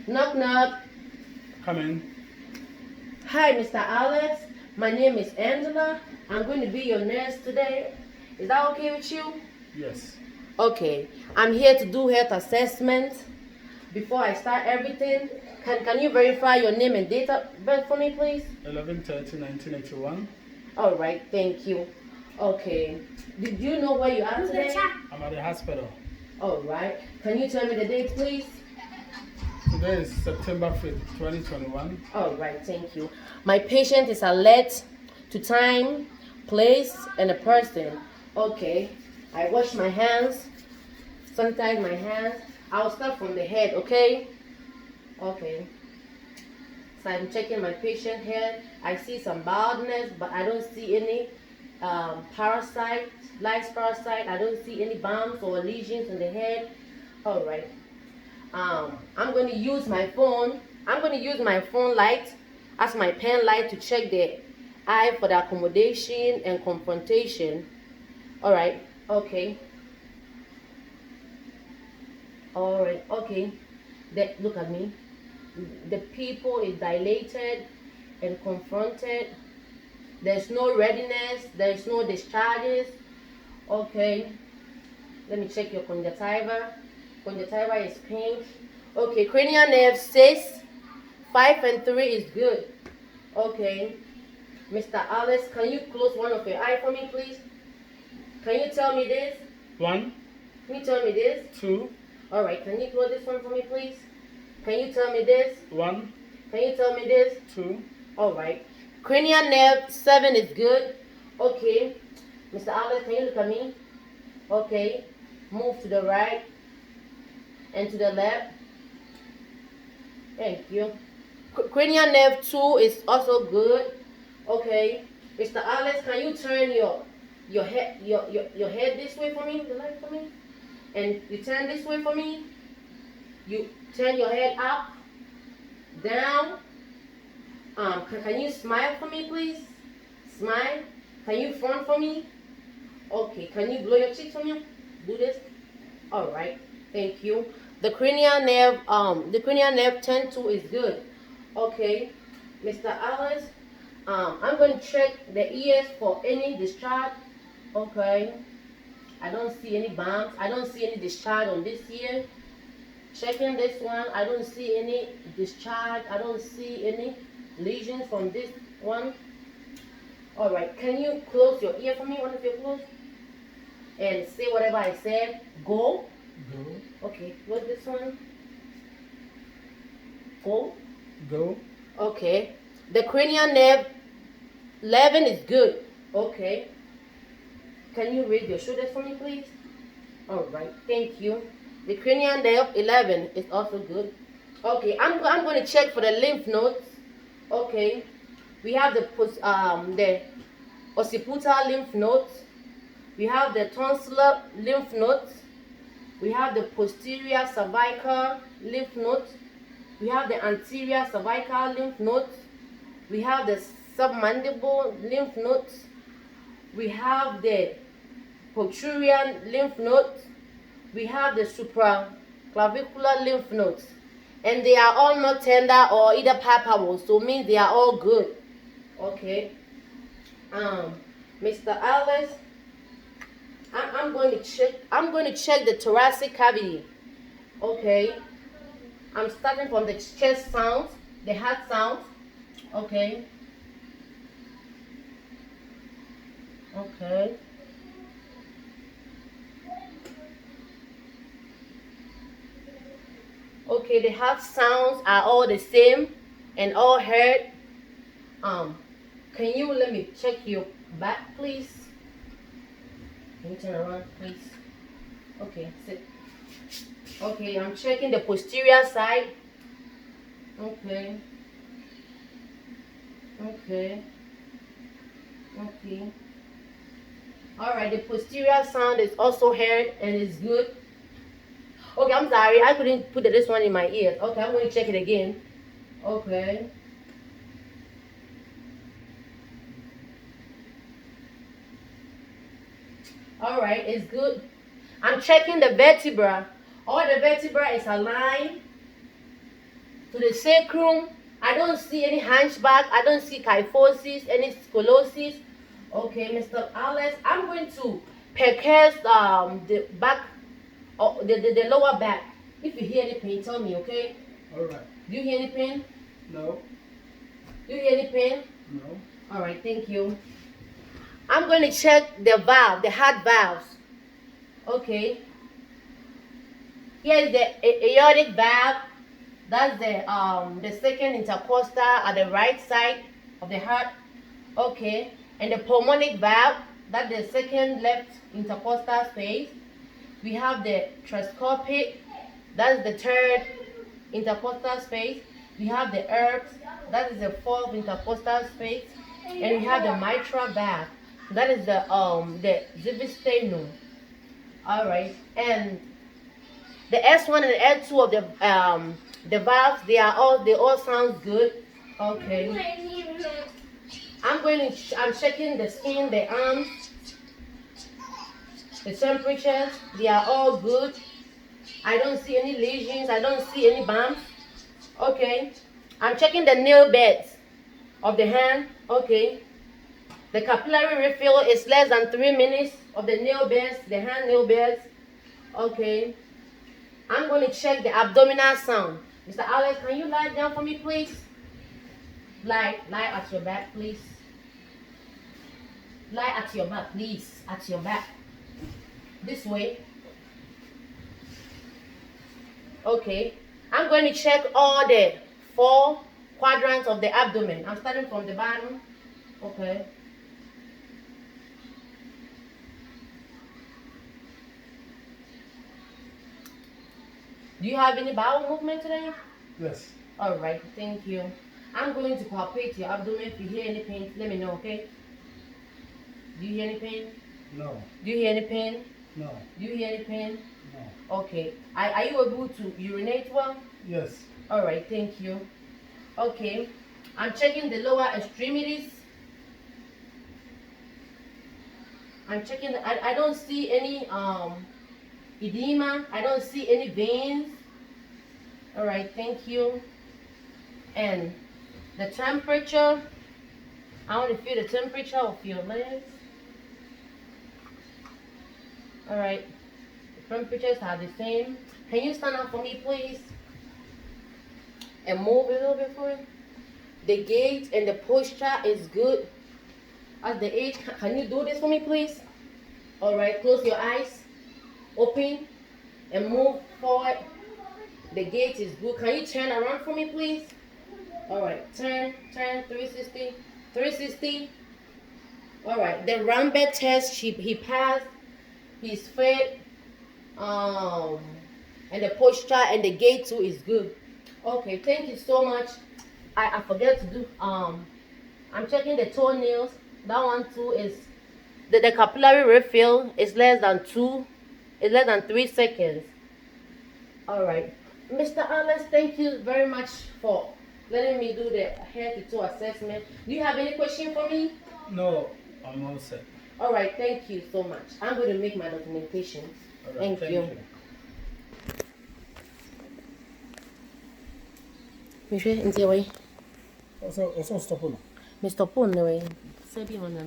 Knock knock. Come in. Hi, Mr. Alex. My name is Angela. I'm going to be your nurse today. Is that okay with you? Yes. Okay. I'm here to do health assessment. Before I start everything, can you verify your name and date of birth for me, please? 11/30/1981. All right. Thank you. Okay. Did you know where you are today? I'm at the hospital. All right. Can you tell me the date, please? Today is September 5th, 2021. All right, thank you. My patient is alert to time, place, and a person. Okay, I wash my hands, sanitize my hands. I'll start from the head, okay? Okay. So I'm checking my patient head. I see some baldness, but I don't see any parasite, lice parasite. I don't see any bumps or lesions in the head. All right. I'm going to use my phone. I'm going to use my phone light as my pen light to check the eye for the accommodation and confrontation. All right. Okay. All right. Okay. Look at me. The pupil is dilated and confronted. There's no readiness. There's no discharges. Okay. Let me check your conjunctiva. Conjunctiva is pink. Okay. Cranial nerve 6, 5 and 3 is good. Okay. Mr. Alice, can you close one of your eye for me, please? Can you tell me this? 1, Can you tell me this? 2, All right. Can you close this one for me, please? Can you tell me this? 1, Can you tell me this? 2. All right. Cranial nerve 7 is good. Okay. Mr. Alice, can you look at me? Okay. Move to the right and to the left. Thank you. Cranial nerve 2 is also good. Okay. Mr. Alex, can you turn your head this way for me, the light for me? And you turn this way for me. You turn your head up, down. Can you smile for me, please? Smile. Can you front for me? Okay. Can you blow your cheeks for me? Do this. All right. Thank you. The cranial nerve 10-2 is good. Okay. Mr. Alice, I'm going to check the ears for any discharge. Okay. I don't see any bumps. I don't see any discharge on this ear. Checking this one. I don't see any discharge. I don't see any lesions from this one. All right. Can you close your ear for me? One of your close. And say whatever I said. Go. Go. Okay. Close this one. Go. Go. Okay. The cranial nerve 11 is good. Okay. Can you read your shoulders for me, please? All right. Thank you. The cranial nerve 11 is also good. Okay. I'm going to check for the lymph nodes. Okay. We have the occipital lymph nodes. We have the tonsillar lymph nodes. We have the posterior cervical lymph nodes. We have the anterior cervical lymph nodes. We have the submandible lymph nodes. We have the protrusion lymph nodes. We have the supraclavicular lymph nodes. And they are all not tender or either palpable, so it means they are all good. Okay. Mr. Alice, I'm going to check the thoracic cavity. Okay. I'm starting from the chest sounds, the heart sounds. Okay. Okay. Okay, the heart sounds are all the same and all heard. Can you let me check your back, please? Can you turn around, please? Okay, sit. Okay, I'm checking the posterior side. Okay. Okay. Okay. Alright, the posterior sound is also heard and is good. Okay, I'm sorry. I couldn't put this one in my ear. Okay, I'm going to check it again. Okay. Alright, it's good. I'm checking the vertebra. All the vertebra is aligned. to the sacrum. I don't see any hunchback. I don't see kyphosis, any scoliosis. Okay, Mr. Alex, I'm going to percuss the back, the lower back. If you hear any pain, tell me, okay? All right. Do you hear any pain? No. Do you hear any pain? No. All right, thank you. I'm going to check the valve, the heart valves. Okay. Here is the aortic valve. That's the second intercostal at the right side of the heart. Okay. And the pulmonic valve, that's the second left intercostal space. We have the tricuspid, that's the third intercostal space. We have the herbs, that is the fourth intercostal space. And we have the mitral valve, that is the Zivisternum. All right. And the S1 and the S2 of the valves, they all sound good. Okay. I'm checking the skin, the arms, the temperatures, they are all good. I don't see any lesions, I don't see any bumps. Okay. I'm checking the nail beds of the hand. Okay. The capillary refill is less than 3 minutes of the nail beds, the hand nail beds. Okay. I'm going to check the abdominal sound. Mr. Alex, can you lie down for me, please? Lie at your back, please. Lie at your back, please. At your back. This way. Okay. I'm going to check all the 4 quadrants of the abdomen. I'm starting from the bottom. Okay. Do you have any bowel movement today? Yes. All right, thank you. I'm going to palpate your abdomen. If you hear any pain, let me know, okay? Do you hear any pain? No. Do you hear any pain? No. Do you hear any pain? No. Okay. Are you able to urinate well? Yes. All right, thank you. Okay. I'm checking the lower extremities. I'm checking. I don't see any edema. I don't see any veins. All right, thank you. And the temperature, I want to feel the temperature of your legs. All right, the temperatures are the same. Can you stand up for me, please? And move a little bit for me. The gait and the posture is good. At the age, can you do this for me, please? All right, close your eyes. Open and move forward. The gait is good. Can you turn around for me, please? All right, turn 360, 360. All right, the Rambert test, he passed. He's fit. And the posture and the gait too is good. Okay, thank you so much. I forget to do I'm checking the toenails. That one too is the capillary refill is less than 3 seconds. All right, Mr. Alex, thank you very much for letting me do the head to toe assessment. Do you have any question for me? No, I'm all set. All right, thank you so much. I'm going to make my documentation. All right, Thank you. Monsieur, Also stop on. Mr. Pone, say be on the